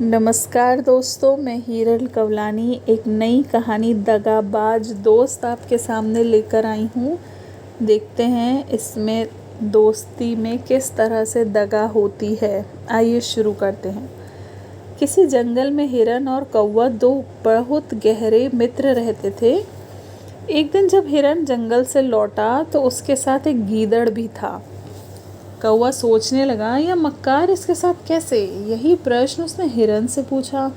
नमस्कार दोस्तों, मैं हीरल कवलानी एक नई कहानी दगाबाज दोस्त आपके सामने लेकर आई हूँ। देखते हैं इसमें दोस्ती में किस तरह से दगा होती है। आइए शुरू करते हैं। किसी जंगल में हिरन और कौवा दो बहुत गहरे मित्र रहते थे। एक दिन जब हिरन जंगल से लौटा तो उसके साथ एक गीदड़ भी था। कौवा सोचने लगा, यह मक्कार इसके साथ कैसे? यही प्रश्न उसने हिरन से पूछा।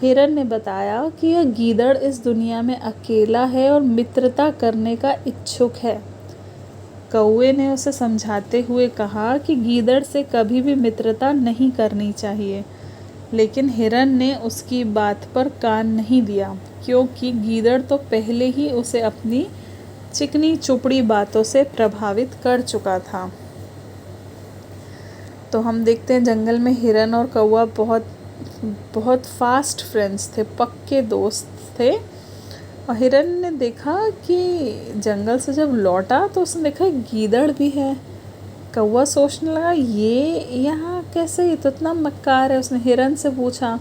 हिरन ने बताया कि यह गीदड़ इस दुनिया में अकेला है और मित्रता करने का इच्छुक है। कौवे ने उसे समझाते हुए कहा कि गीदड़ से कभी भी मित्रता नहीं करनी चाहिए, लेकिन हिरन ने उसकी बात पर कान नहीं दिया, क्योंकि गीदड़ तो पहले ही उसे अपनी चिकनी चुपड़ी बातों से प्रभावित कर चुका था। तो हम देखते हैं जंगल में हिरन और कौवा बहुत फास्ट फ्रेंड्स थे, पक्के दोस्त थे। और हिरन ने देखा कि जंगल से जब लौटा तो उसने देखा गीदड़ भी है। कौवा सोचने लगा, ये यहाँ कैसे? ये तो इतना मक्कार है। उसने हिरन से पूछा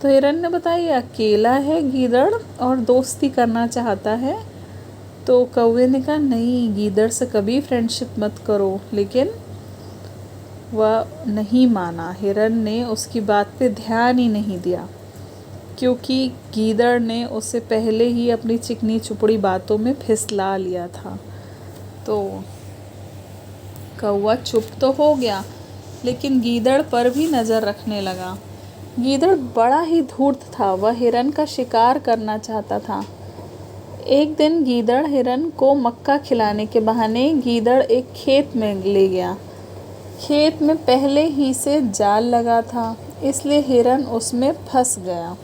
तो हिरन ने बताया ये अकेला है गीदड़ और दोस्ती करना चाहता है। तो कौवे ने कहा, नहीं, गीदड़ से कभी फ्रेंडशिप मत करो। लेकिन वह नहीं माना। हिरन ने उसकी बात पे ध्यान ही नहीं दिया, क्योंकि गीदड़ ने उसे पहले ही अपनी चिकनी चुपड़ी बातों में फिसला लिया था। तो कौवा चुप तो हो गया, लेकिन गीदड़ पर भी नज़र रखने लगा। गीदड़ बड़ा ही धूर्त था, वह हिरन का शिकार करना चाहता था। एक दिन गीदड़ हिरन को मक्का खिलाने के बहाने गीदड़ एक खेत में ले गया। खेत में पहले ही से जाल लगा था, इसलिए हिरन उसमें फंस गया।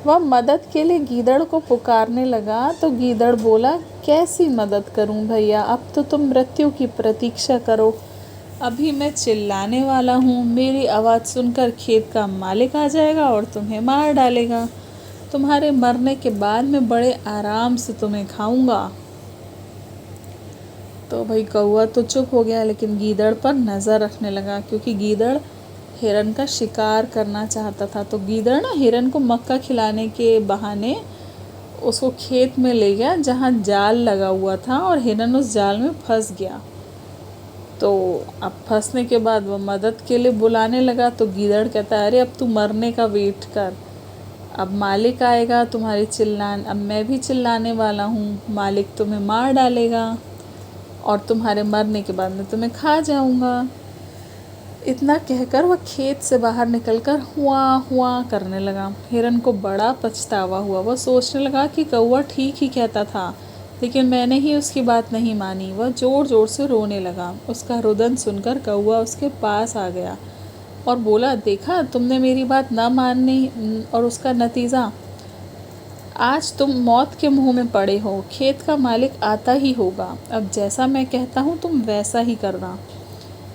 वह मदद के लिए गीदड़ को पुकारने लगा तो गीदड़ बोला, कैसी मदद करूं भैया, अब तो तुम मृत्यु की प्रतीक्षा करो। अभी मैं चिल्लाने वाला हूँ, मेरी आवाज़ सुनकर खेत का मालिक आ जाएगा और तुम्हें मार डालेगा। तुम्हारे मरने के बाद मैं बड़े आराम से तुम्हें खाऊंगा। तो भाई कौवा तो चुप हो गया, लेकिन गीदड़ पर नज़र रखने लगा, क्योंकि गीदड़ हिरन का शिकार करना चाहता था। तो गीदड़ ना हिरन को मक्का खिलाने के बहाने उसको खेत में ले गया जहाँ जाल लगा हुआ था, और हिरन उस जाल में फंस गया। तो अब फंसने के बाद वह मदद के लिए बुलाने लगा। तो गीदड़ कहता है, अरे अब तू मरने का वेट कर, अब मालिक आएगा तुम्हारी अब मैं भी चिल्लाने वाला हूँ, मालिक तुम्हें मार डालेगा और तुम्हारे मरने के बाद मैं तुम्हें खा जाऊंगा। इतना कहकर वह खेत से बाहर निकलकर हुआ हुआ करने लगा। हिरन को बड़ा पछतावा हुआ। वह सोचने लगा कि कौवा ठीक ही कहता था, लेकिन मैंने ही उसकी बात नहीं मानी। वह ज़ोर ज़ोर से रोने लगा। उसका रुदन सुनकर कौवा उसके पास आ गया और बोला, देखा तुमने मेरी बात ना माननी और उसका नतीजा, आज तुम मौत के मुंह में पड़े हो। खेत का मालिक आता ही होगा, अब जैसा मैं कहता हूँ तुम वैसा ही करना।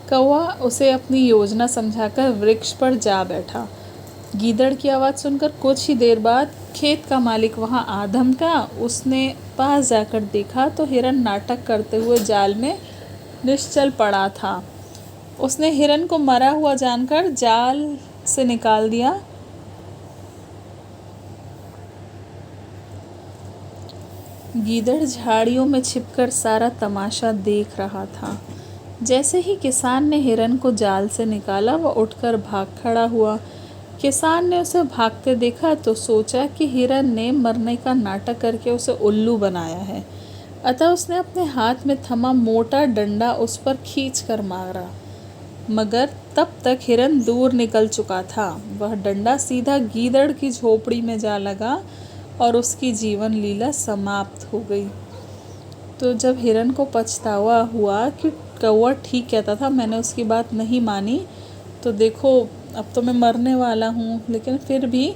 कौवा उसे अपनी योजना समझाकर वृक्ष पर जा बैठा। गीदड़ की आवाज़ सुनकर कुछ ही देर बाद खेत का मालिक वहाँ आ धमका। उसने पास जाकर देखा तो हिरन नाटक करते हुए जाल में निश्चल पड़ा था। उसने हिरन को मरा हुआ जानकर जाल से निकाल दिया। गीदड़ झाड़ियों में छिपकर सारा तमाशा देख रहा था। जैसे ही किसान ने हिरन को जाल से निकाला, वह उठकर भाग खड़ा हुआ। किसान ने उसे भागते देखा तो सोचा कि हिरन ने मरने का नाटक करके उसे उल्लू बनाया है, अतः उसने अपने हाथ में थमा मोटा डंडा उस पर खींच कर मारा। मगर तब तक हिरन दूर निकल चुका था। वह डंडा सीधा गीदड़ की झोपड़ी में जा लगा और उसकी जीवन लीला समाप्त हो गई। तो जब हिरन को पछतावा हुआ कि कौवा ठीक कहता था, मैंने उसकी बात नहीं मानी, तो देखो अब तो मैं मरने वाला हूँ। लेकिन फिर भी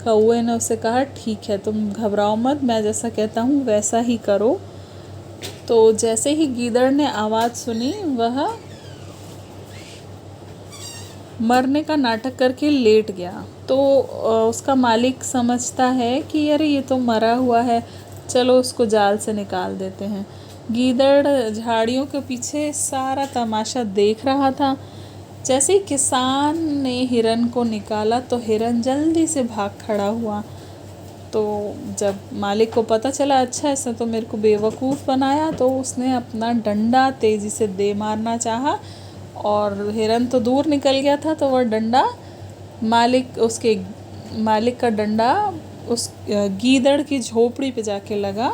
कौवे ने उसे कहा, ठीक है तुम घबराओ मत, मैं जैसा कहता हूँ वैसा ही करो। तो जैसे ही गीदड़ ने आवाज़ सुनी, वह मरने का नाटक करके लेट गया। तो उसका मालिक समझता है कि अरे ये तो मरा हुआ है, चलो उसको जाल से निकाल देते हैं। गीदड़ झाड़ियों के पीछे सारा तमाशा देख रहा था। जैसे ही किसान ने हिरन को निकाला तो हिरन जल्दी से भाग खड़ा हुआ। तो जब मालिक को पता चला अच्छा इसने तो मेरे को बेवकूफ़ बनाया, तो उसने अपना डंडा तेज़ी से दे मारना चाहा और हिरन तो दूर निकल गया था, तो वह डंडा उसके मालिक का डंडा उस गीदड़ की झोपड़ी पे जाके लगा,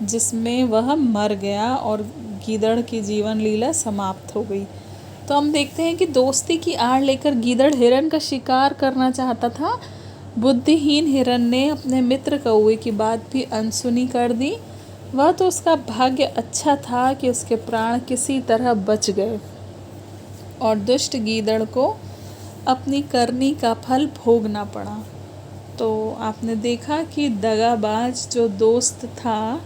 जिसमें वह मर गया और गीदड़ की जीवन लीला समाप्त हो गई। तो हम देखते हैं कि दोस्ती की आड़ लेकर गीदड़ हिरन का शिकार करना चाहता था। बुद्धिहीन हिरन ने अपने मित्र कौवे की बात भी अनसुनी कर दी। वह तो उसका भाग्य अच्छा था कि उसके प्राण किसी तरह बच गए और दुष्ट गीदड़ को अपनी करनी का फल भोगना पड़ा। तो आपने देखा कि दगाबाज जो दोस्त था,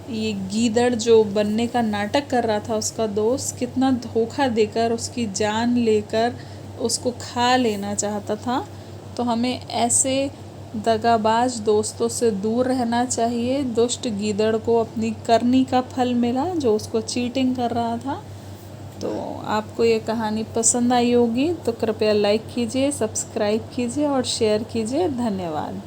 ये गीदड़ जो बनने का नाटक कर रहा था, उसका दोस्त कितना धोखा देकर उसकी जान लेकर उसको खा लेना चाहता था। तो हमें ऐसे दगाबाज दोस्तों से दूर रहना चाहिए। दुष्ट गीदड़ को अपनी करनी का फल मिला जो उसको चीटिंग कर रहा था। तो आपको ये कहानी पसंद आई होगी तो कृपया लाइक कीजिए, सब्सक्राइब कीजिए और शेयर कीजिए। धन्यवाद।